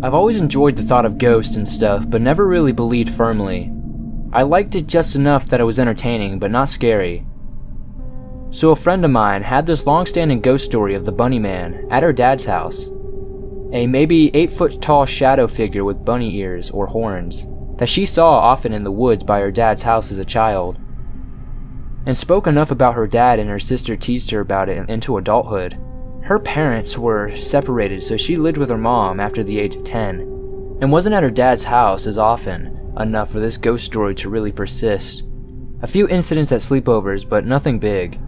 I've always enjoyed the thought of ghosts and stuff, but never really believed firmly. I liked it just enough that it was entertaining, but not scary. So a friend of mine had this long-standing ghost story of the Bunny Man at her dad's house. A maybe 8-foot tall shadow figure with bunny ears or horns that she saw often in the woods by her dad's house as a child, and spoke enough about her dad and her sister teased her about it into adulthood. Her parents were separated, so she lived with her mom after the age of 10, and wasn't at her dad's house as often enough for this ghost story to really persist. A few incidents at sleepovers, but nothing big.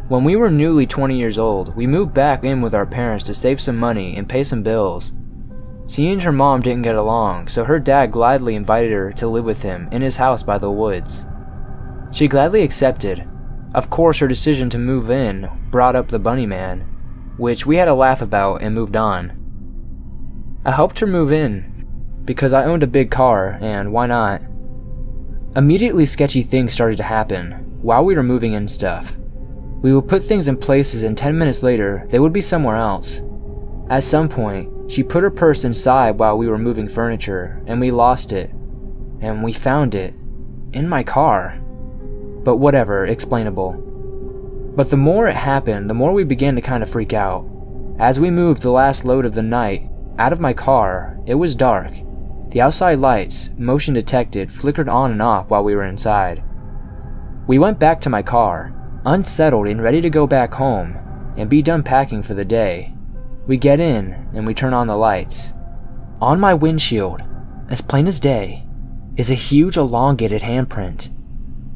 When we were newly 20 years old, we moved back in with our parents to save some money and pay some bills. She and her mom didn't get along, so her dad gladly invited her to live with him in his house by the woods. She gladly accepted. Of course, her decision to move in brought up the Bunny Man, which we had a laugh about and moved on. I helped her move in because I owned a big car, and why not? Immediately sketchy things started to happen while we were moving in stuff. We would put things in places and 10 minutes later, they would be somewhere else. At some point, she put her purse inside while we were moving furniture, and we lost it. And we found it in my car. But whatever, explainable. But the more it happened, the more we began to kind of freak out. As we moved the last load of the night out of my car, it was dark. The outside lights, motion detected, flickered on and off while we were inside. We went back to my car, unsettled and ready to go back home and be done packing for the day. We get in and we turn on the lights. On my windshield, as plain as day, is a huge elongated handprint,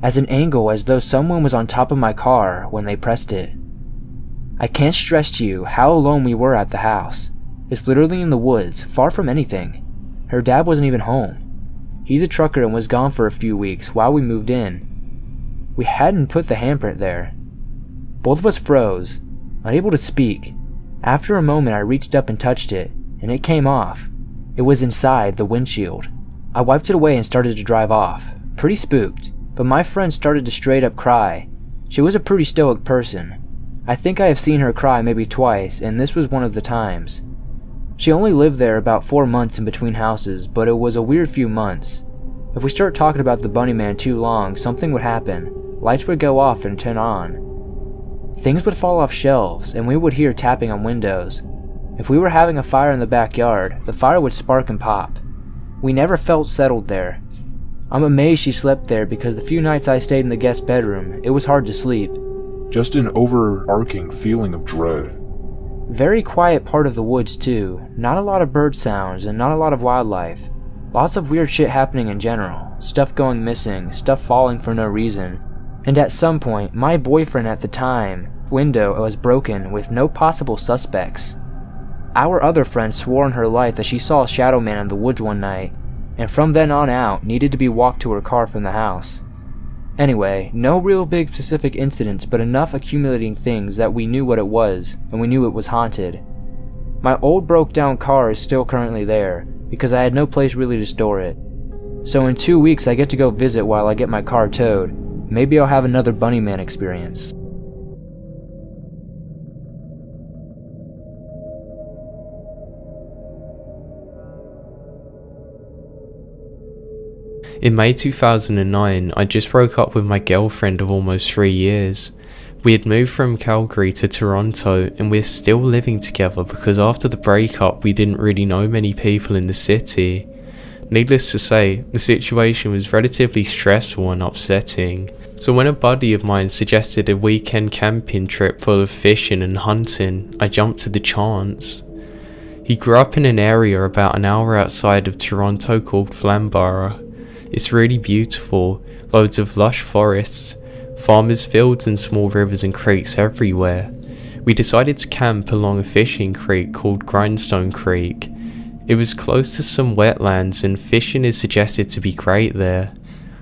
as an angle as though someone was on top of my car when they pressed it. I can't stress to you how alone we were at the house. It's literally in the woods, far from anything. Her dad wasn't even home. He's a trucker and was gone for a few weeks while we moved in. We hadn't put the handprint there. Both of us froze, unable to speak. After a moment I reached up and touched it, and it came off. It was inside the windshield. I wiped it away and started to drive off, pretty spooked. But my friend started to straight up cry. She was a pretty stoic person. I think I have seen her cry maybe twice, and this was one of the times. She only lived there about 4 months in between houses, but it was a weird few months. If we start talking about the Bunny Man too long, something would happen. Lights would go off and turn on. Things would fall off shelves, and we would hear tapping on windows. If we were having a fire in the backyard, the fire would spark and pop. We never felt settled there. I'm amazed she slept there because the few nights I stayed in the guest bedroom, it was hard to sleep. Just an overarching feeling of dread. Very quiet part of the woods too, not a lot of bird sounds and not a lot of wildlife. Lots of weird shit happening in general, stuff going missing, stuff falling for no reason. And at some point, my boyfriend at the time, window was broken with no possible suspects. Our other friend swore on her life that she saw a shadow man in the woods one night, and from then on out needed to be walked to her car from the house. Anyway, no real big specific incidents, but enough accumulating things that we knew what it was, and we knew it was haunted. My old broke down car is still currently there, because I had no place really to store it. So in 2 weeks I get to go visit while I get my car towed. Maybe I'll have another Bunny Man experience. In May 2009, I just broke up with my girlfriend of almost 3 years. We had moved from Calgary to Toronto and we're still living together because after the breakup we didn't really know many people in the city. Needless to say, the situation was relatively stressful and upsetting. So when a buddy of mine suggested a weekend camping trip full of fishing and hunting, I jumped at the chance. He grew up in an area about an hour outside of Toronto called Flamborough. It's really beautiful, loads of lush forests, farmers' fields and small rivers and creeks everywhere. We decided to camp along a fishing creek called Grindstone Creek. It was close to some wetlands and fishing is suggested to be great there.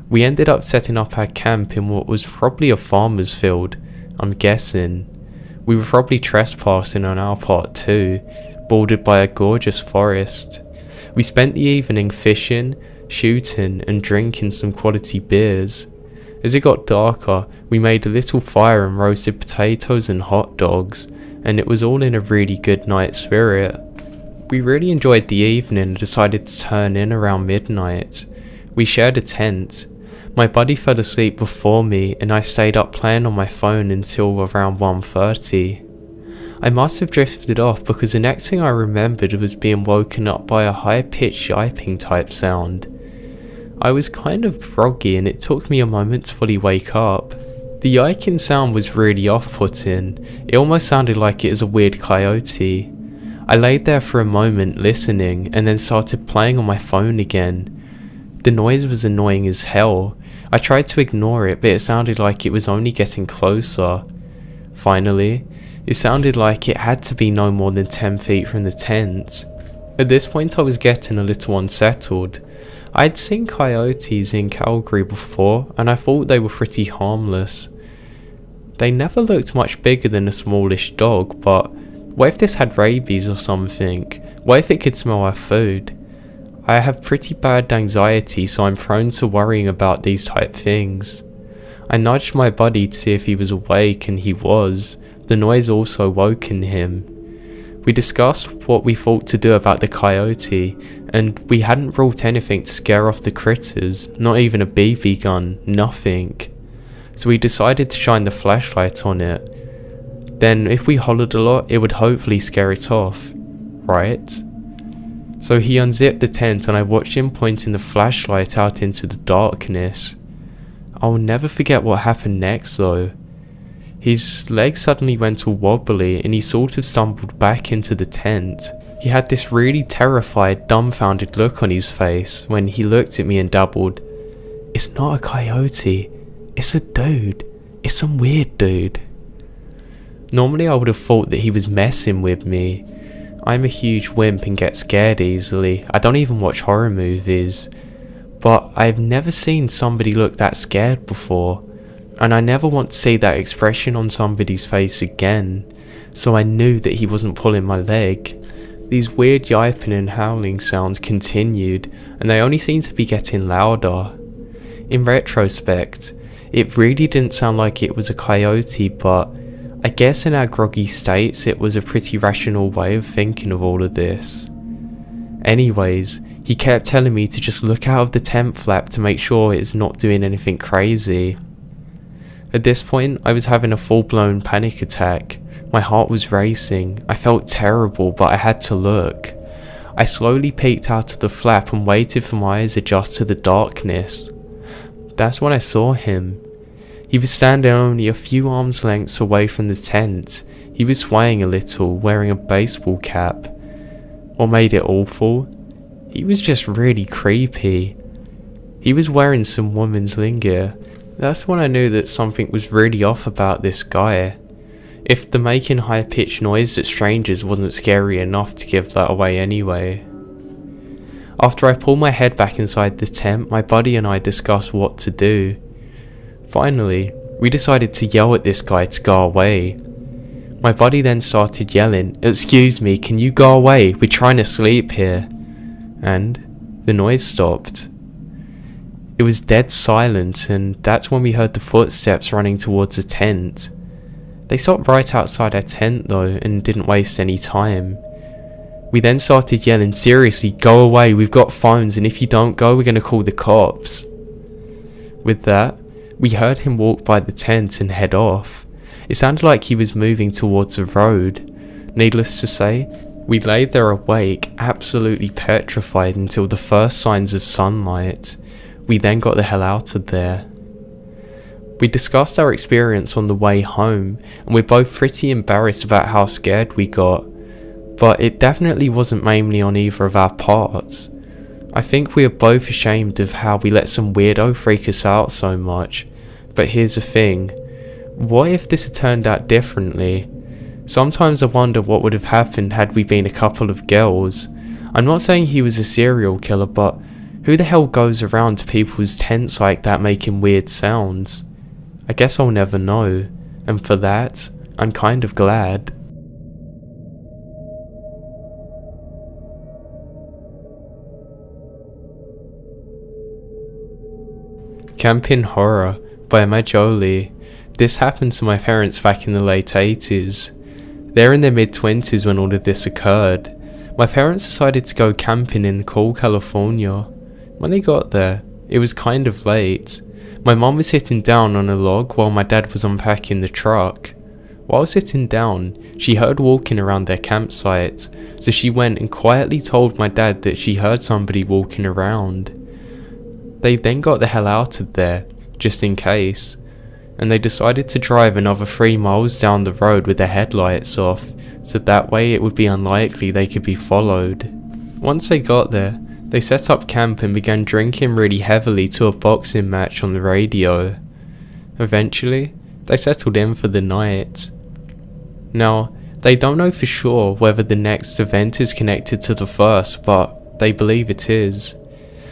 We ended up setting up our camp in what was probably a farmer's field, I'm guessing. We were probably trespassing on our part too, bordered by a gorgeous forest. We spent the evening fishing, shooting and drinking some quality beers. As it got darker, we made a little fire and roasted potatoes and hot dogs. and it was all in a really good night spirit. We really enjoyed the evening and decided to turn in around midnight. We shared a tent. My buddy fell asleep before me and I stayed up playing on my phone until around 1:30. I must have drifted off because the next thing I remembered was being woken up by a high-pitched yiping type sound. I was kind of groggy and it took me a moment to fully wake up. The yiking sound was really off-putting. It almost sounded like it was a weird coyote. I laid there for a moment listening and then started playing on my phone again. The noise was annoying as hell. I tried to ignore it, but it sounded like it was only getting closer. Finally, it sounded like it had to be no more than 10 feet from the tent. At this point I was getting a little unsettled. I'd seen coyotes in Calgary before and I thought they were pretty harmless. They never looked much bigger than a smallish dog, but what if this had rabies or something? What if it could smell our food? I have pretty bad anxiety, so I'm prone to worrying about these type things. I nudged my buddy to see if he was awake and he was. The noise also woken him. We discussed what we thought to do about the coyote, and we hadn't brought anything to scare off the critters, not even a BB gun, nothing. So we decided to shine the flashlight on it. Then if we hollered a lot, it would hopefully scare it off, right? So he unzipped the tent and I watched him pointing the flashlight out into the darkness. I'll never forget what happened next though. His legs suddenly went all wobbly and he sort of stumbled back into the tent. He had this really terrified, dumbfounded look on his face when he looked at me and dabbled, "It's not a coyote, it's a dude. It's some weird dude." Normally I would have thought that he was messing with me. I'm a huge wimp and get scared easily. I don't even watch horror movies. But I've never seen somebody look that scared before. And I never want to see that expression on somebody's face again, so I knew that he wasn't pulling my leg. These weird yiping and howling sounds continued, and they only seemed to be getting louder. In retrospect, it really didn't sound like it was a coyote, but I guess in our groggy states it was a pretty rational way of thinking of all of this. Anyways, he kept telling me to just look out of the tent flap to make sure it's not doing anything crazy. At this point, I was having a full-blown panic attack. My heart was racing. I felt terrible, but I had to look. I slowly peeked out of the flap and waited for my eyes to adjust to the darkness. That's when I saw him. He was standing only a few arms lengths away from the tent. He was swaying a little, wearing a baseball cap. What made it awful? He was just really creepy. He was wearing some woman's lingerie. That's when I knew that something was really off about this guy. If the making high-pitched noise at strangers wasn't scary enough to give that away anyway. After I pulled my head back inside the tent, my buddy and I discussed what to do. Finally, we decided to yell at this guy to go away. My buddy then started yelling, "Excuse me, can you go away? We're trying to sleep here." And the noise stopped. It was dead silent, and that's when we heard the footsteps running towards the tent. They stopped right outside our tent though, and didn't waste any time. We then started yelling, "Seriously, go away, we've got phones, and if you don't go, we're gonna call the cops." With that, we heard him walk by the tent and head off. It sounded like he was moving towards a road. Needless to say, we lay there awake, absolutely petrified until the first signs of sunlight. We then got the hell out of there. We discussed our experience on the way home, and we're both pretty embarrassed about how scared we got, but it definitely wasn't mainly on either of our parts. I think we are both ashamed of how we let some weirdo freak us out so much, but here's the thing, what if this had turned out differently? Sometimes I wonder what would have happened had we been a couple of girls. I'm not saying he was a serial killer, but who the hell goes around to people's tents like that making weird sounds? I guess I'll never know, and for that, I'm kind of glad. Camping Horror by Majoli. This happened to my parents back in the late 80s. They're in their mid-20s when all of this occurred. My parents decided to go camping in cool California. When they got there, it was kind of late. My mom was sitting down on a log while my dad was unpacking the truck. While sitting down, she heard walking around their campsite, so she went and quietly told my dad that she heard somebody walking around. They then got the hell out of there, just in case, and they decided to drive another 3 miles down the road with their headlights off, so that way it would be unlikely they could be followed. Once they got there, they set up camp and began drinking really heavily to a boxing match on the radio. Eventually, they settled in for the night. Now, they don't know for sure whether the next event is connected to the first, but they believe it is.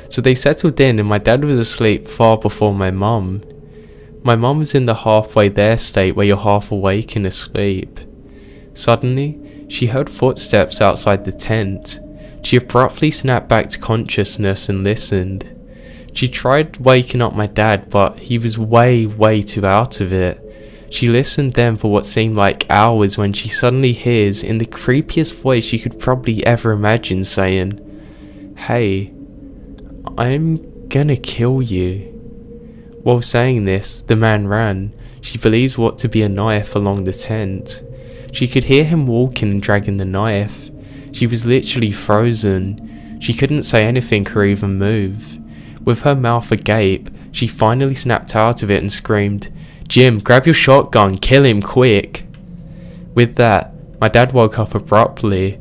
So they settled in and my dad was asleep far before my mum. My mum was in the halfway there state where you're half awake and asleep. Suddenly, she heard footsteps outside the tent. She abruptly snapped back to consciousness and listened. She tried waking up my dad, but he was way too out of it. She listened then for what seemed like hours when she suddenly hears, in the creepiest voice you could probably ever imagine, saying, "Hey, I'm gonna kill you." While saying this, the man ran. She believes what to be a knife along the tent. She could hear him walking and dragging the knife. She was literally frozen. She couldn't say anything or even move. With her mouth agape, she finally snapped out of it and screamed, "Jim, grab your shotgun, kill him quick." With that, my dad woke up abruptly.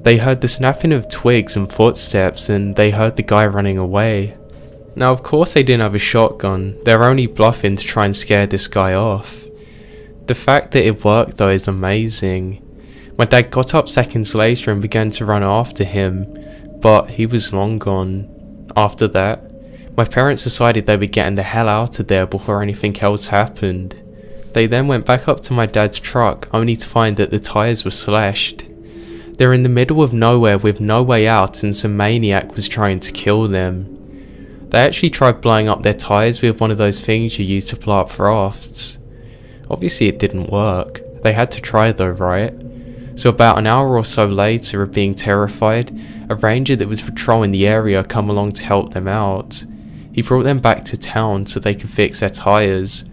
They heard the snapping of twigs and footsteps, and they heard the guy running away. Now of course they didn't have a shotgun, they were only bluffing to try and scare this guy off. The fact that it worked though is amazing. My dad got up seconds later and began to run after him, but he was long gone. After that, my parents decided they were getting the hell out of there before anything else happened. They then went back up to my dad's truck only to find that the tyres were slashed. They're in the middle of nowhere with no way out and some maniac was trying to kill them. They actually tried blowing up their tyres with one of those things you use to blow up rafts. Obviously it didn't work. They had to try though, right? So about an hour or so later of being terrified, a ranger that was patrolling the area came along to help them out. He brought them back to town so they could fix their tyres.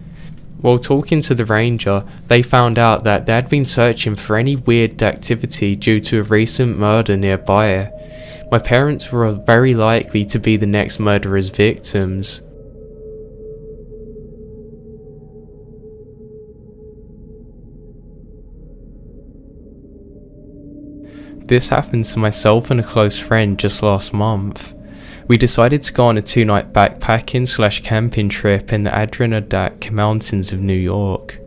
While talking to the ranger, they found out that they had been searching for any weird activity due to a recent murder nearby. My parents were very likely to be the next murderer's victims. This happened to myself and a close friend just last month. We decided to go on a 2-night backpacking / camping trip in the Adirondack Mountains of New York.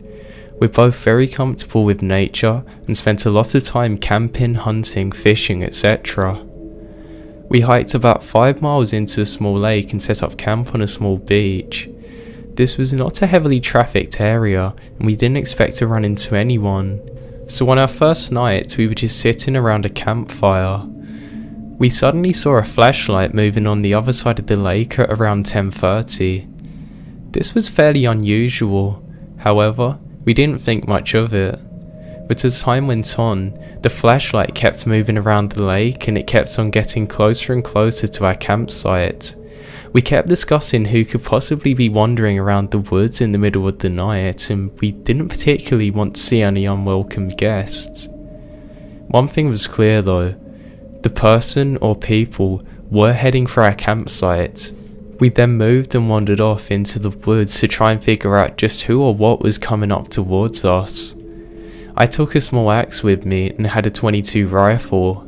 We're both very comfortable with nature and spent a lot of time camping, hunting, fishing, etc. We hiked about 5 miles into a small lake and set up camp on a small beach. This was not a heavily trafficked area and we didn't expect to run into anyone. So on our first night, we were just sitting around a campfire. We suddenly saw a flashlight moving on the other side of the lake at around 10:30. This was fairly unusual, however, we didn't think much of it. But as time went on, the flashlight kept moving around the lake and it kept on getting closer and closer to our campsite. We kept discussing who could possibly be wandering around the woods in the middle of the night, and we didn't particularly want to see any unwelcome guests. One thing was clear though, the person or people were heading for our campsite. We then moved and wandered off into the woods to try and figure out just who or what was coming up towards us. I took a small axe with me and had a .22 rifle.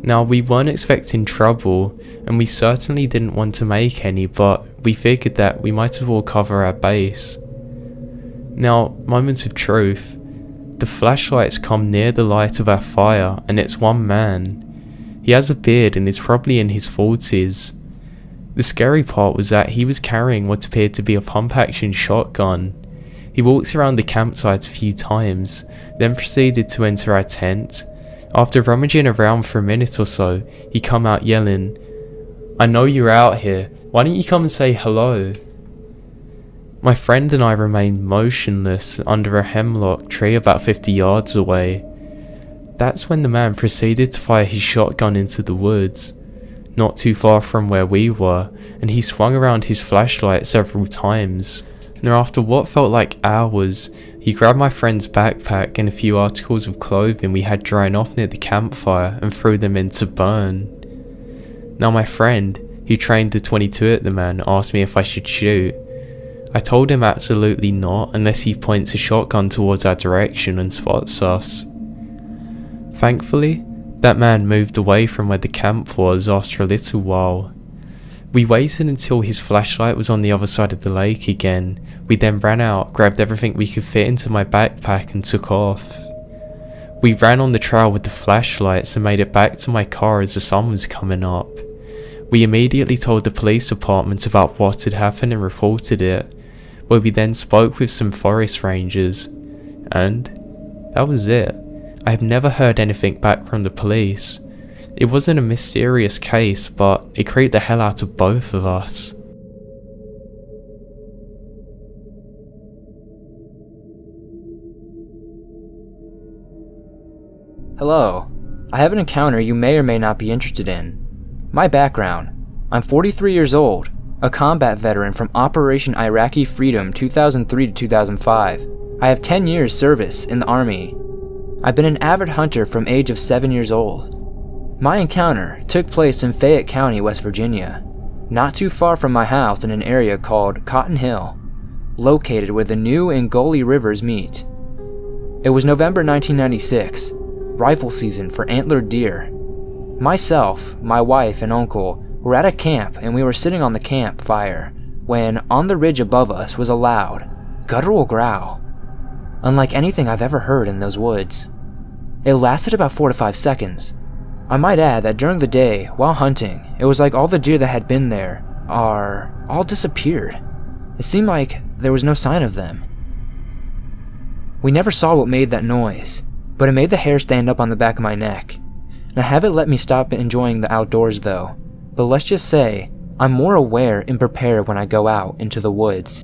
Now we weren't expecting trouble and we certainly didn't want to make any, but we figured that we might as well cover our base. Now, moment of truth, the flashlights come near the light of our fire and it's one man. He has a beard and is probably in his 40s. The scary part was that he was carrying what appeared to be a pump-action shotgun. He walked around the campsite a few times, then proceeded to enter our tent. After rummaging around for a minute or so, he come out yelling, "I know you're out here, why don't you come and say hello?" My friend and I remained motionless under a hemlock tree about 50 yards away. That's when the man proceeded to fire his shotgun into the woods, not too far from where we were, and he swung around his flashlight several times. Now, after what felt like hours, he grabbed my friend's backpack and a few articles of clothing we had drying off near the campfire and threw them in to burn. Now my friend, who trained the .22 at the man, asked me if I should shoot. I told him absolutely not unless he points a shotgun towards our direction and spots us. Thankfully, that man moved away from where the camp was after a little while. We waited until his flashlight was on the other side of the lake again. We then ran out, grabbed everything we could fit into my backpack and took off. We ran on the trail with the flashlights and made it back to my car as the sun was coming up. We immediately told the police department about what had happened and reported it, where we then spoke with some forest rangers, and that was it. I have never heard anything back from the police. It wasn't a mysterious case, but it creeped the hell out of both of us. Hello. I have an encounter you may or may not be interested in. My background. I'm 43 years old, a combat veteran from Operation Iraqi Freedom 2003 to 2005. I have 10 years service in the Army. I've been an avid hunter from age of 7 years old. My encounter took place in Fayette County, West Virginia, not too far from my house in an area called Cotton Hill, located where the New and Gully Rivers meet. It was November 1996, rifle season for antlered deer. Myself, my wife, and uncle were at a camp and we were sitting on the campfire when on the ridge above us was a loud, guttural growl, unlike anything I've ever heard in those woods. It lasted about 4 to 5 seconds. I might add that during the day, while hunting, it was like all the deer that had been there all disappeared. It seemed like there was no sign of them. We never saw what made that noise, but it made the hair stand up on the back of my neck. And I haven't let me stop enjoying the outdoors though, but let's just say, I'm more aware and prepared when I go out into the woods.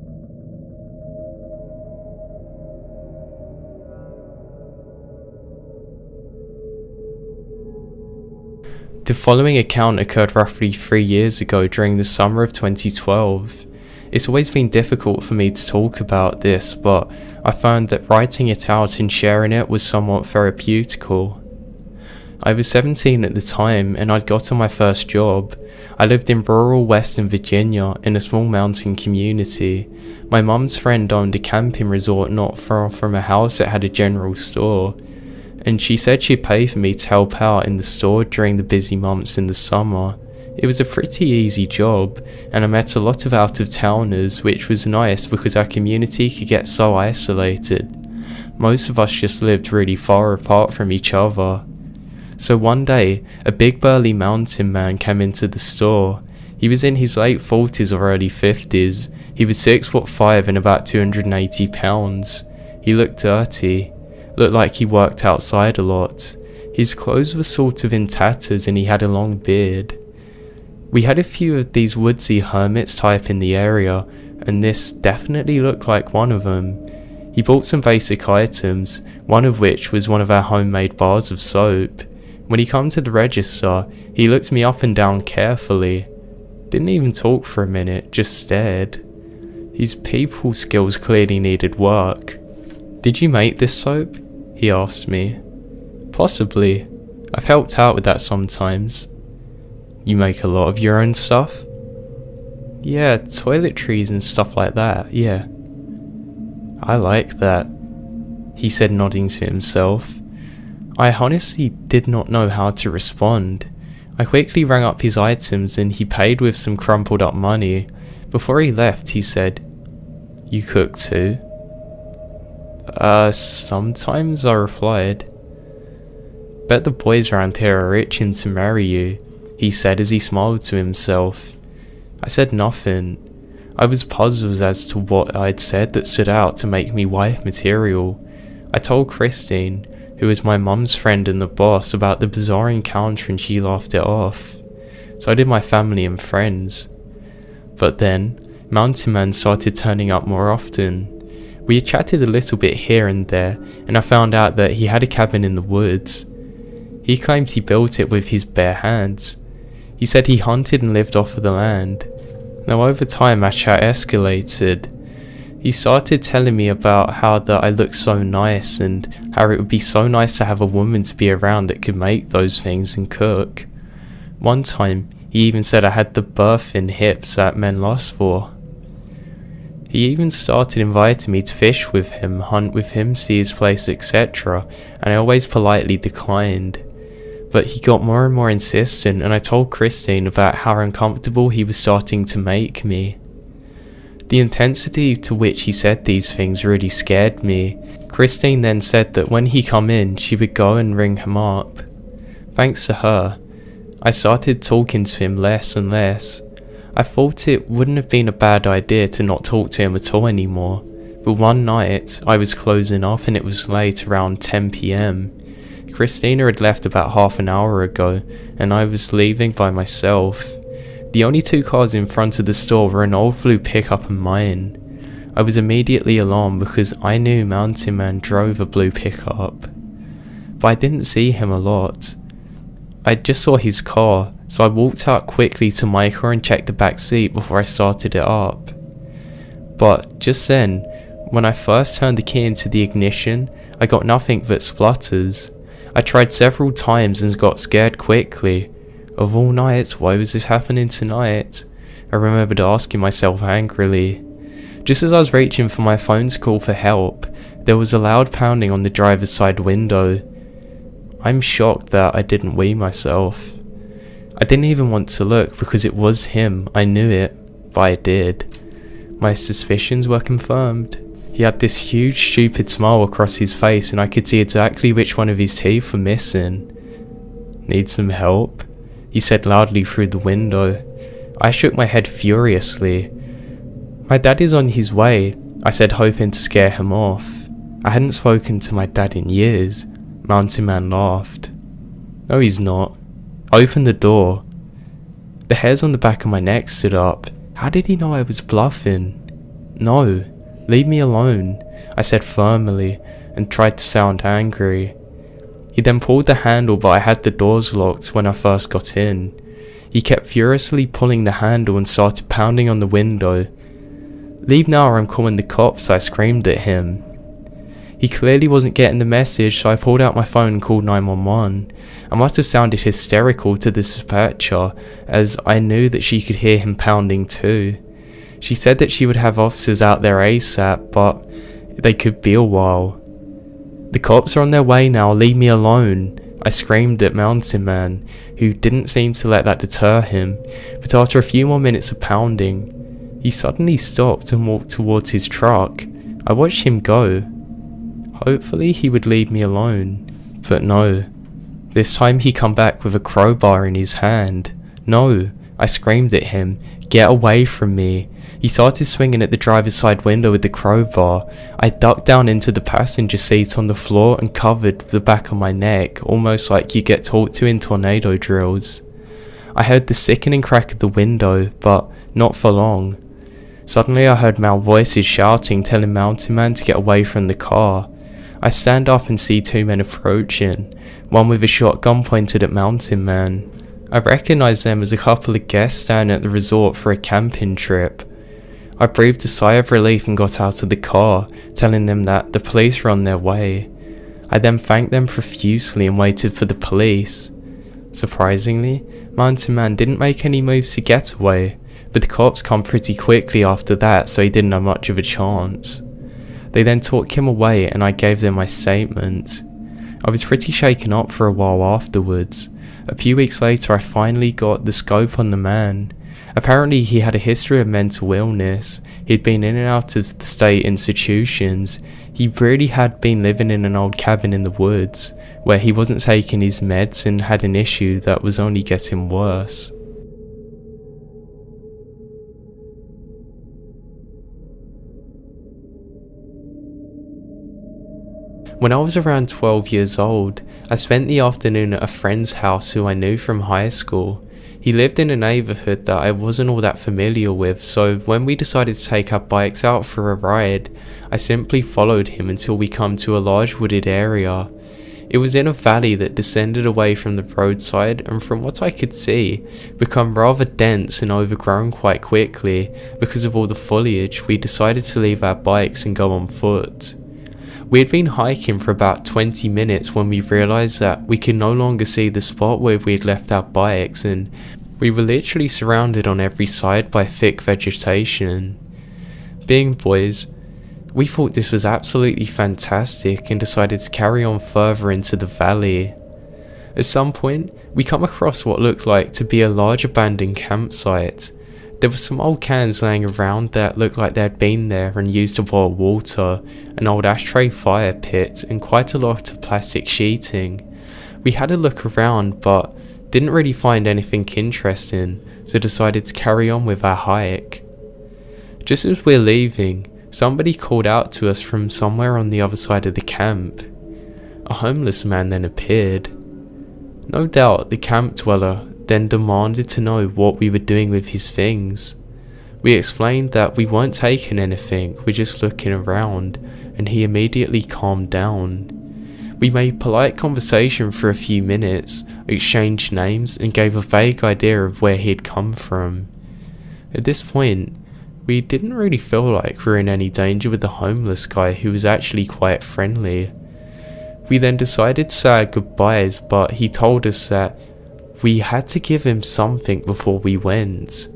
The following account occurred roughly 3 years ago during the summer of 2012. It's always been difficult for me to talk about this, but I found that writing it out and sharing it was somewhat therapeutical. I was 17 at the time and I'd gotten my first job. I lived in rural Western Virginia in a small mountain community. My mum's friend owned a camping resort not far from a house that had a general store, and she said she'd pay for me to help out in the store during the busy months in the summer. It was a pretty easy job, and I met a lot of out-of-towners, which was nice because our community could get so isolated. Most of us just lived really far apart from each other. So one day, a big burly mountain man came into the store. He was in his late 40s or early 50s. He was 6'5" and about 280 pounds. He looked dirty. Looked like he worked outside a lot. His clothes were sort of in tatters and he had a long beard. We had a few of these woodsy hermits type in the area, and this definitely looked like one of them. He bought some basic items, one of which was one of our homemade bars of soap. When he came to the register, he looked me up and down carefully. Didn't even talk for a minute, just stared. His people skills clearly needed work. "Did you make this soap?" he asked me. "Possibly. I've helped out with that sometimes." "You make a lot of your own stuff?" "Yeah, toiletries and stuff like that, yeah." "I like that," he said, nodding to himself. I honestly did not know how to respond. I quickly rang up his items and he paid with some crumpled up money. Before he left, he said, "You cook too?" Sometimes," I replied. "Bet the boys around here are itching to marry you," he said as he smiled to himself. I said nothing. I was puzzled as to what I'd said that stood out to make me wife material. I told Christine, who was my mum's friend and the boss, about the bizarre encounter and she laughed it off. So did my family and friends. But then, Mountain Man started turning up more often. We had chatted a little bit here and there, and I found out that he had a cabin in the woods. He claimed he built it with his bare hands. He said he hunted and lived off of the land. Now over time our chat escalated. He started telling me about how that I looked so nice and how it would be so nice to have a woman to be around that could make those things and cook. One time, he even said I had the birthing hips that men lust for. He even started inviting me to fish with him, hunt with him, see his place, etc., and I always politely declined. But he got more and more insistent, and I told Christine about how uncomfortable he was starting to make me. The intensity to which he said these things really scared me. Christine then said that when he come in, she would go and ring him up. Thanks to her, I started talking to him less and less. I thought it wouldn't have been a bad idea to not talk to him at all anymore, but one night I was closing off and it was late, around 10 PM. Christina had left about half an hour ago, and I was leaving by myself. The only two cars in front of the store were an old blue pickup and mine. I was immediately alarmed because I knew Mountain Man drove a blue pickup, but I didn't see him a lot. I just saw his car, so I walked out quickly to my car and checked the back seat before I started it up. But just then, when I first turned the key into the ignition, I got nothing but splutters. I tried several times and got scared quickly. Of all nights, why was this happening tonight? I remembered asking myself angrily. Just as I was reaching for my phone to call for help, there was a loud pounding on the driver's side window. I'm shocked that I didn't wee myself. I didn't even want to look because it was him, I knew it, but I did. My suspicions were confirmed. He had this huge stupid smile across his face and I could see exactly which one of his teeth were missing. Need some help? He said loudly through the window. I shook my head furiously. My dad is on his way, I said, hoping to scare him off. I hadn't spoken to my dad in years. Mountain Man laughed. No, he's not. I opened the door. The hairs on the back of my neck stood up. How did he know I was bluffing? No, leave me alone, I said firmly and tried to sound angry. He then pulled the handle, but I had the doors locked when I first got in. He kept furiously pulling the handle and started pounding on the window. Leave now or I'm calling the cops, I screamed at him. He clearly wasn't getting the message, so I pulled out my phone and called 911. I must have sounded hysterical to the dispatcher, as I knew that she could hear him pounding too. She said that she would have officers out there ASAP, but they could be a while. The cops are on their way now, leave me alone, I screamed at Mountain Man, who didn't seem to let that deter him, but after a few more minutes of pounding, he suddenly stopped and walked towards his truck. I watched him go. Hopefully he would leave me alone, but no. This time he come back with a crowbar in his hand. No, I screamed at him, get away from me. He started swinging at the driver's side window with the crowbar. I ducked down into the passenger seat on the floor and covered the back of my neck, almost like you get taught to in tornado drills. I heard the sickening crack of the window, but not for long. Suddenly I heard male voices shouting, telling Mountain Man to get away from the car. I stand up and see two men approaching, one with a shotgun pointed at Mountain Man. I recognise them as a couple of guests staying at the resort for a camping trip. I breathed a sigh of relief and got out of the car, telling them that the police were on their way. I then thanked them profusely and waited for the police. Surprisingly, Mountain Man didn't make any moves to get away, but the cops come pretty quickly after that, so he didn't have much of a chance. They then took him away and I gave them my statement. I was pretty shaken up for a while afterwards. A few weeks later I finally got the scope on the man. Apparently he had a history of mental illness. He'd been in and out of the state institutions. He really had been living in an old cabin in the woods, where he wasn't taking his meds and had an issue that was only getting worse. When I was around 12 years old, I spent the afternoon at a friend's house who I knew from high school. He lived in a neighbourhood that I wasn't all that familiar with, so when we decided to take our bikes out for a ride, I simply followed him until we come to a large wooded area. It was in a valley that descended away from the roadside, and from what I could see, become rather dense and overgrown quite quickly. Because of all the foliage, we decided to leave our bikes and go on foot. We had been hiking for about 20 minutes when we realised that we could no longer see the spot where we had left our bikes, and we were literally surrounded on every side by thick vegetation. Being boys, we thought this was absolutely fantastic and decided to carry on further into the valley. At some point, we come across what looked like to be a large abandoned campsite. There were some old cans laying around that looked like they had been there and used to boil water, an old ashtray fire pit, and quite a lot of plastic sheeting. We had a look around but didn't really find anything interesting, so decided to carry on with our hike. Just as we're leaving, somebody called out to us from somewhere on the other side of the camp. A homeless man then appeared. No doubt the camp dweller then demanded to know what we were doing with his things. We explained that we weren't taking anything, we're just looking around, and he immediately calmed down. We made polite conversation for a few minutes, exchanged names, and gave a vague idea of where he'd come from. At this point, we didn't really feel like we were in any danger with the homeless guy, who was actually quite friendly. We then decided to say our goodbyes, but he told us that we had to give him something before we went.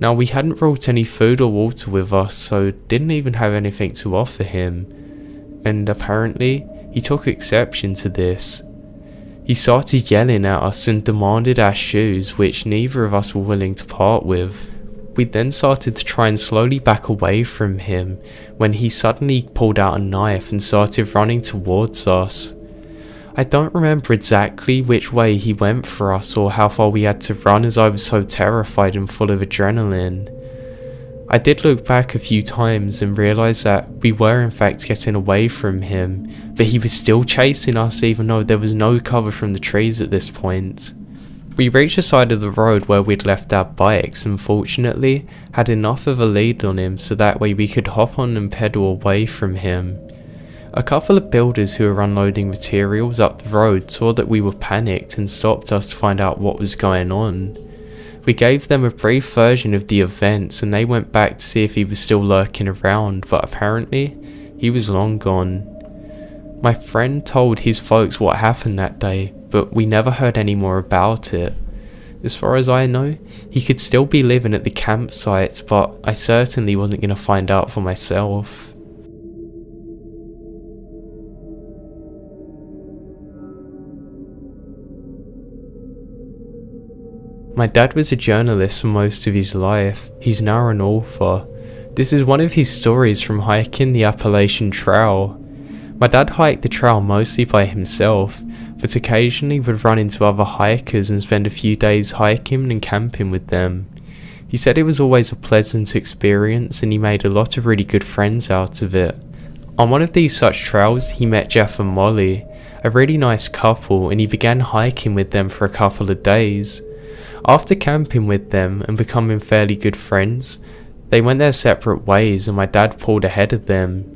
Now, we hadn't brought any food or water with us, so didn't even have anything to offer him, and apparently he took exception to this. He started yelling at us and demanded our shoes, which neither of us were willing to part with. We then started to try and slowly back away from him when he suddenly pulled out a knife and started running towards us. I don't remember exactly which way he went for us or how far we had to run, as I was so terrified and full of adrenaline. I did look back a few times and realised that we were in fact getting away from him, but he was still chasing us even though there was no cover from the trees at this point. We reached the side of the road where we'd left our bikes and fortunately had enough of a lead on him so that way we could hop on and pedal away from him. A couple of builders who were unloading materials up the road saw that we were panicked and stopped us to find out what was going on. We gave them a brief version of the events and they went back to see if he was still lurking around, but apparently he was long gone. My friend told his folks what happened that day, but we never heard any more about it. As far as I know, he could still be living at the campsite, but I certainly wasn't going to find out for myself. My dad was a journalist for most of his life. He's now an author. This is one of his stories from hiking the Appalachian Trail. My dad hiked the trail mostly by himself, but occasionally would run into other hikers and spend a few days hiking and camping with them. He said it was always a pleasant experience and he made a lot of really good friends out of it. On one of these such trails, he met Jeff and Molly, a really nice couple, and he began hiking with them for a couple of days. After camping with them and becoming fairly good friends, they went their separate ways and my dad pulled ahead of them.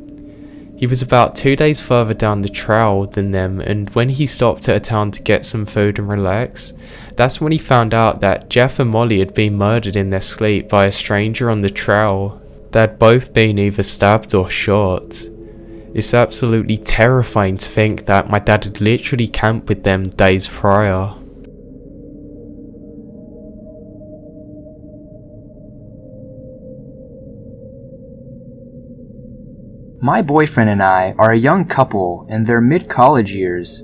He was about 2 days further down the trail than them, and when he stopped at a town to get some food and relax, that's when he found out that Jeff and Molly had been murdered in their sleep by a stranger on the trail. They had both been either stabbed or shot. It's absolutely terrifying to think that my dad had literally camped with them days prior. My boyfriend and I are a young couple in their mid-college years.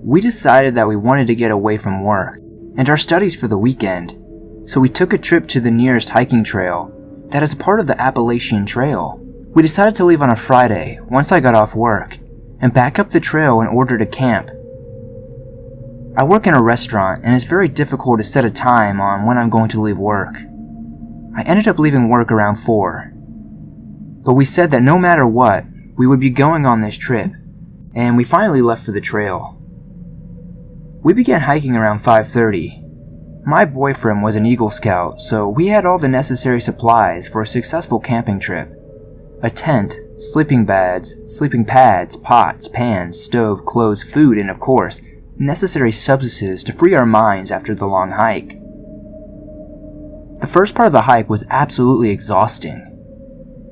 We decided that we wanted to get away from work and our studies for the weekend, so we took a trip to the nearest hiking trail that is part of the Appalachian Trail. We decided to leave on a Friday once I got off work and back up the trail in order to camp. I work in a restaurant and it's very difficult to set a time on when I'm going to leave work. I ended up leaving work around 4. But we said that no matter what, we would be going on this trip, and we finally left for the trail. We began hiking around 5:30. My boyfriend was an Eagle Scout, so we had all the necessary supplies for a successful camping trip. A tent, Sleeping bags, sleeping pads, pots, pans, stove, clothes, food, and of course, necessary substances to free our minds after the long hike. The first part of the hike was absolutely exhausting.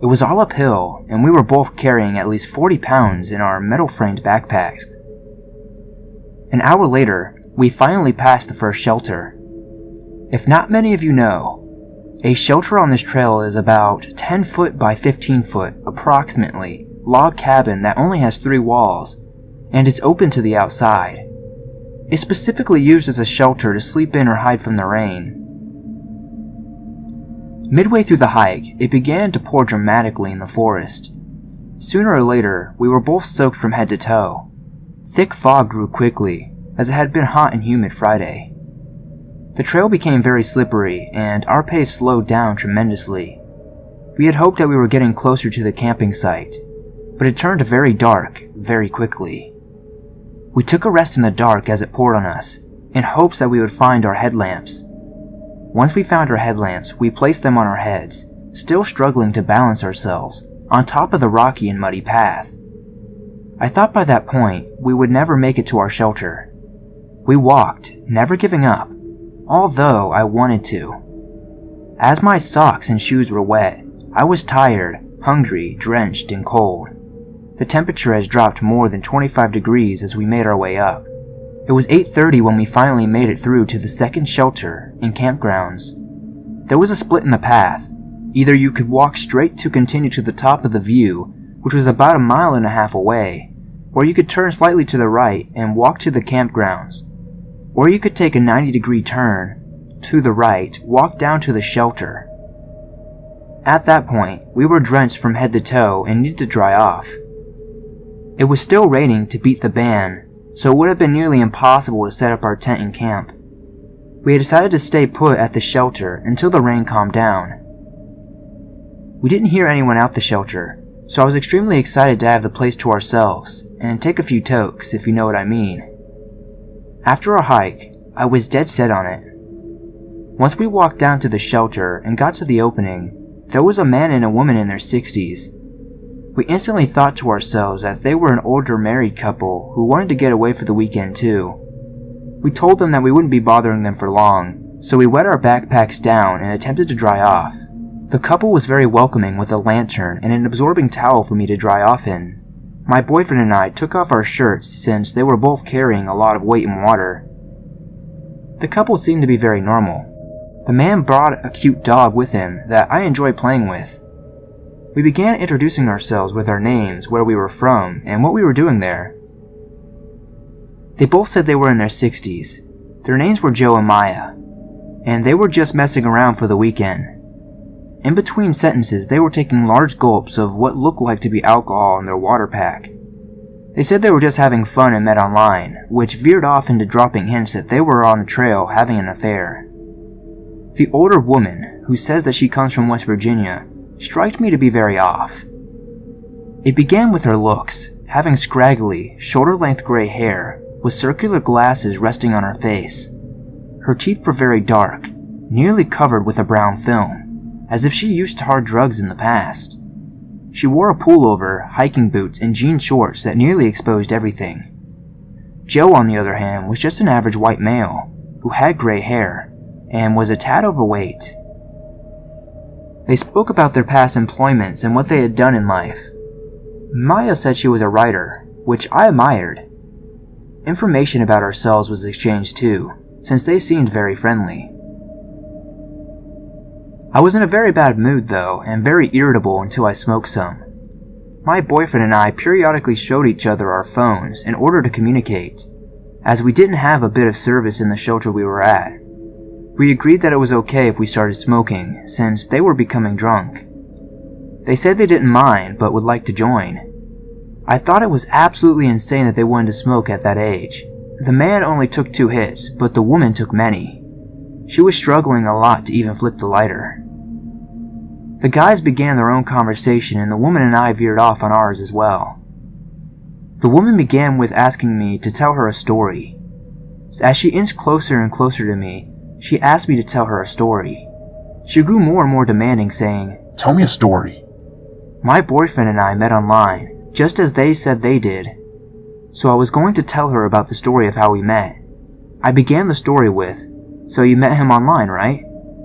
It was all uphill, and we were both carrying at least 40 pounds in our metal-framed backpacks. An hour later, we finally passed the first shelter. If not many of you know, a shelter on this trail is about 10 foot by 15 foot, approximately, log cabin that only has 3 walls, and is open to the outside. It's specifically used as a shelter to sleep in or hide from the rain. Midway through the hike, it began to pour dramatically in the forest. Sooner or later, we were both soaked from head to toe. Thick fog grew quickly, as it had been hot and humid Friday. The trail became very slippery, and our pace slowed down tremendously. We had hoped that we were getting closer to the camping site, but it turned very dark very quickly. We took a rest in the dark as it poured on us, in hopes that we would find our headlamps. Once we found our headlamps, we placed them on our heads, still struggling to balance ourselves, on top of the rocky and muddy path. I thought by that point, we would never make it to our shelter. We walked, never giving up, although I wanted to. As my socks and shoes were wet, I was tired, hungry, drenched, and cold. The temperature has dropped more than 25 degrees as we made our way up. It was 8:30 when we finally made it through to the second shelter and campgrounds. There was a split in the path. Either you could walk straight to continue to the top of the view, which was about 1.5 miles away, or you could turn slightly to the right and walk to the campgrounds. Or you could take a 90-degree turn to the right, walk down to the shelter. At that point, we were drenched from head to toe and needed to dry off. It was still raining to beat the band, so it would have been nearly impossible to set up our tent and camp. We had decided to stay put at the shelter until the rain calmed down. We didn't hear anyone out the shelter, so I was extremely excited to have the place to ourselves and take a few tokes, if you know what I mean. After our hike, I was dead set on it. Once we walked down to the shelter and got to the opening, there was a man and a woman in their 60s. We instantly thought to ourselves that they were an older married couple who wanted to get away for the weekend too. We told them that we wouldn't be bothering them for long, so we wet our backpacks down and attempted to dry off. The couple was very welcoming with a lantern and an absorbing towel for me to dry off in. My boyfriend and I took off our shirts since they were both carrying a lot of weight in water. The couple seemed to be very normal. The man brought a cute dog with him that I enjoy playing with. We began introducing ourselves with our names, where we were from, and what we were doing there. They both said they were in their 60s. Their names were Joe and Maya, and they were just messing around for the weekend. In between sentences, they were taking large gulps of what looked like to be alcohol in their water pack. They said they were just having fun and met online, which veered off into dropping hints that they were on a trail having an affair. The older woman, who says that she comes from West Virginia, strikes me to be very off. It began with her looks, having scraggly, shoulder-length gray hair, with circular glasses resting on her face. Her teeth were very dark, nearly covered with a brown film, as if she used hard drugs in the past. She wore a pullover, hiking boots, and jean shorts that nearly exposed everything. Joe, on the other hand, was just an average white male, who had gray hair, and was a tad overweight. They spoke about their past employments and what they had done in life. Maya said she was a writer, which I admired. Information about ourselves was exchanged too, since they seemed very friendly. I was in a very bad mood though, and very irritable until I smoked some. My boyfriend and I periodically showed each other our phones in order to communicate, as we didn't have a bit of service in the shelter we were at. We agreed that it was okay if we started smoking, since they were becoming drunk. They said they didn't mind, but would like to join. I thought it was absolutely insane that they wanted to smoke at that age. The man only took 2 hits, but the woman took many. She was struggling a lot to even flick the lighter. The guys began their own conversation, and the woman and I veered off on ours as well. The woman began with asking me to tell her a story. As she inched closer and closer to me, she asked me to tell her a story. She grew more and more demanding, saying, Tell me a story. My boyfriend and I met online, just as they said they did. So I was going to tell her about the story of how we met. I began the story with, "So you met him online, right?"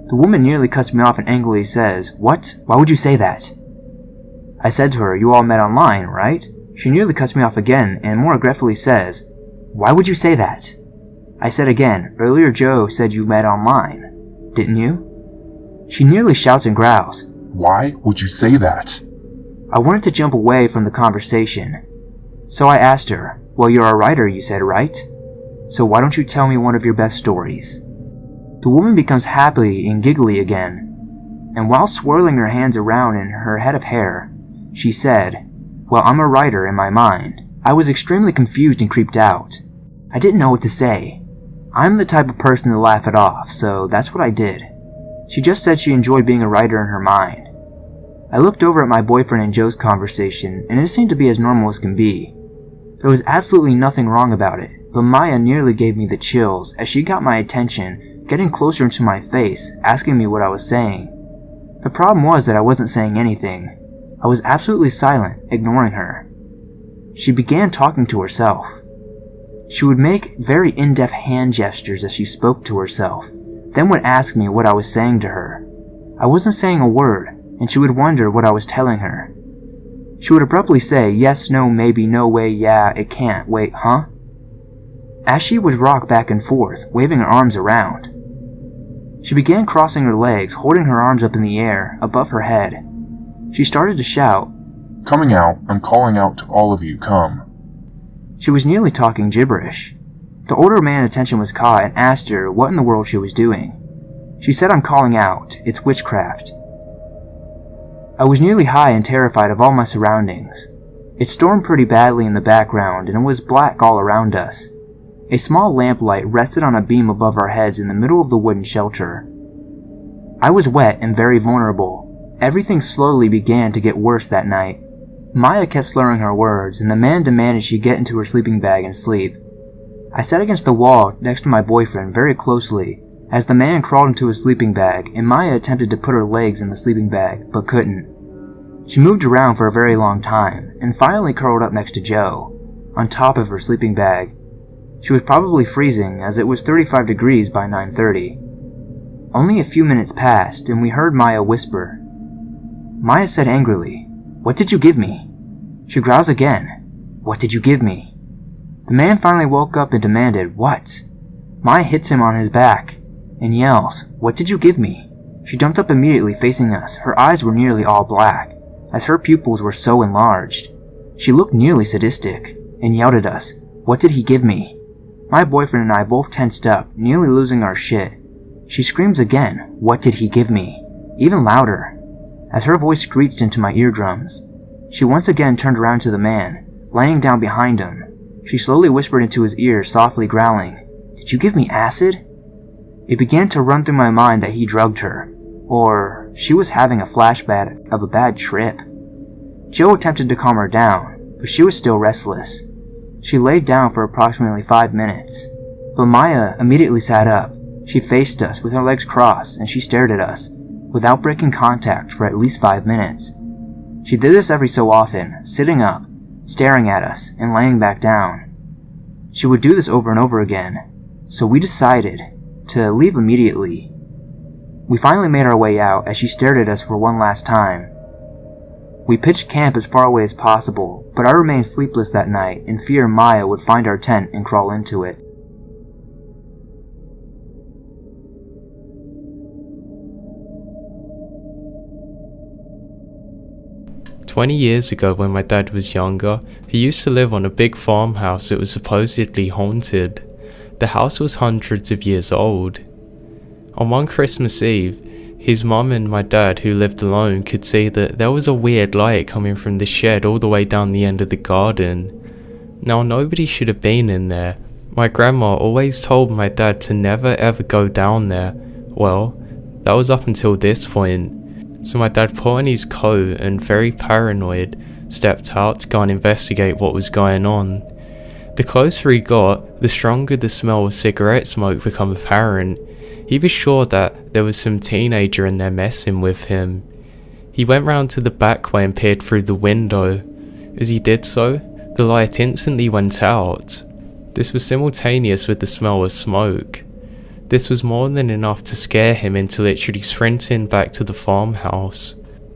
The woman nearly cuts me off and angrily says, "What? Why would you say that?" I said to her, "You all met online, right?" She nearly cuts me off again and more aggressively says, "Why would you say that?" I said again, "Earlier Joe said you met online, didn't you?" She nearly shouts and growls. Why would you say that? I wanted to jump away from the conversation. So I asked her, "Well, you're a writer, you said, right? So why don't you tell me one of your best stories?" The woman becomes happy and giggly again, and while swirling her hands around in her head of hair, she said, "Well, I'm a writer in my mind." I was extremely confused and creeped out. I didn't know what to say. I'm the type of person to laugh it off, so that's what I did. She just said she enjoyed being a writer in her mind. I looked over at my boyfriend and Joe's conversation, and it seemed to be as normal as can be. There was absolutely nothing wrong about it, but Maya nearly gave me the chills as she got my attention, getting closer into my face, asking me what I was saying. The problem was that I wasn't saying anything. I was absolutely silent, ignoring her. She began talking to herself. She would make very in-depth hand gestures as she spoke to herself, then would ask me what I was saying to her. I wasn't saying a word, and she would wonder what I was telling her. She would abruptly say, "Yes, no, maybe, no way, yeah, it can't, wait, huh?" As she would rock back and forth, waving her arms around. She began crossing her legs, holding her arms up in the air, above her head. She started to shout, "Coming out, I'm calling out to all of you, come." She was nearly talking gibberish. The older man's attention was caught and asked her what in the world she was doing. She said, "I'm calling out, it's witchcraft." I was nearly high and terrified of all my surroundings. It stormed pretty badly in the background and it was black all around us. A small lamplight rested on a beam above our heads in the middle of the wooden shelter. I was wet and very vulnerable. Everything slowly began to get worse that night. Maya kept slurring her words, and the man demanded she get into her sleeping bag and sleep. I sat against the wall next to my boyfriend very closely, as the man crawled into his sleeping bag, and Maya attempted to put her legs in the sleeping bag, but couldn't. She moved around for a very long time, and finally curled up next to Joe, on top of her sleeping bag. She was probably freezing, as it was 35 degrees by 9:30. Only a few minutes passed, and we heard Maya whisper. Maya said angrily, "What did you give me?" She growls again, "What did you give me?" The man finally woke up and demanded, "What?" Maya hits him on his back and yells, "What did you give me?" She jumped up immediately facing us. Her eyes were nearly all black, as her pupils were so enlarged. She looked nearly sadistic and yelled at us, "What did he give me?" My boyfriend and I both tensed up, nearly losing our shit. She screams again, "What did he give me?" Even louder, as her voice screeched into my eardrums. She once again turned around to the man, laying down behind him. She slowly whispered into his ear, softly growling, "Did you give me acid?" It began to run through my mind that he drugged her, or she was having a flashback of a bad trip. Joe attempted to calm her down, but she was still restless. She laid down for approximately 5 minutes, but Maya immediately sat up. She faced us with her legs crossed, and she stared at us, without breaking contact for at least 5 minutes. She did this every so often, sitting up, staring at us, and laying back down. She would do this over and over again, so we decided to leave immediately. We finally made our way out as she stared at us for one last time. We pitched camp as far away as possible, but I remained sleepless that night in fear Maya would find our tent and crawl into it. "20 years ago, when my dad was younger, he used to live on a big farmhouse that was supposedly haunted. The house was hundreds of years old. On one Christmas Eve, his mum and my dad, who lived alone, could see that there was a weird light coming from the shed all the way down the end of the garden. Now, nobody should have been in there. My grandma always told my dad to never ever go down there. Well, that was up until this point. So my dad put on his coat and, very paranoid, stepped out to go and investigate what was going on. The closer he got, the stronger the smell of cigarette smoke became apparent. He was sure that there was some teenager in there messing with him. He went round to the back way and peered through the window. As he did so, the light instantly went out. This was simultaneous with the smell of smoke. This was more than enough to scare him into literally sprinting back to the farmhouse.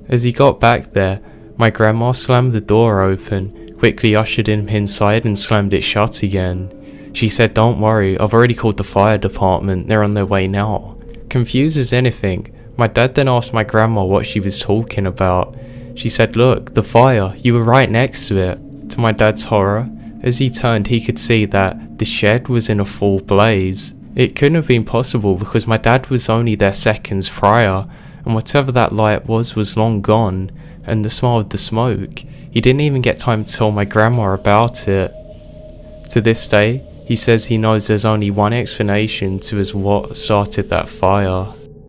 As he got back there, my grandma slammed the door open, quickly ushered him inside and slammed it shut again. She said, "Don't worry, I've already called the fire department, they're on their way now." Confused as anything, my dad then asked my grandma what she was talking about. She said, "Look, the fire, you were right next to it." To my dad's horror, as he turned he could see that the shed was in a full blaze. It couldn't have been possible because my dad was only there seconds prior, and whatever that light was long gone, and the smell of the smoke, he didn't even get time to tell my grandma about it. To this day, he says he knows there's only one explanation to as what started that fire.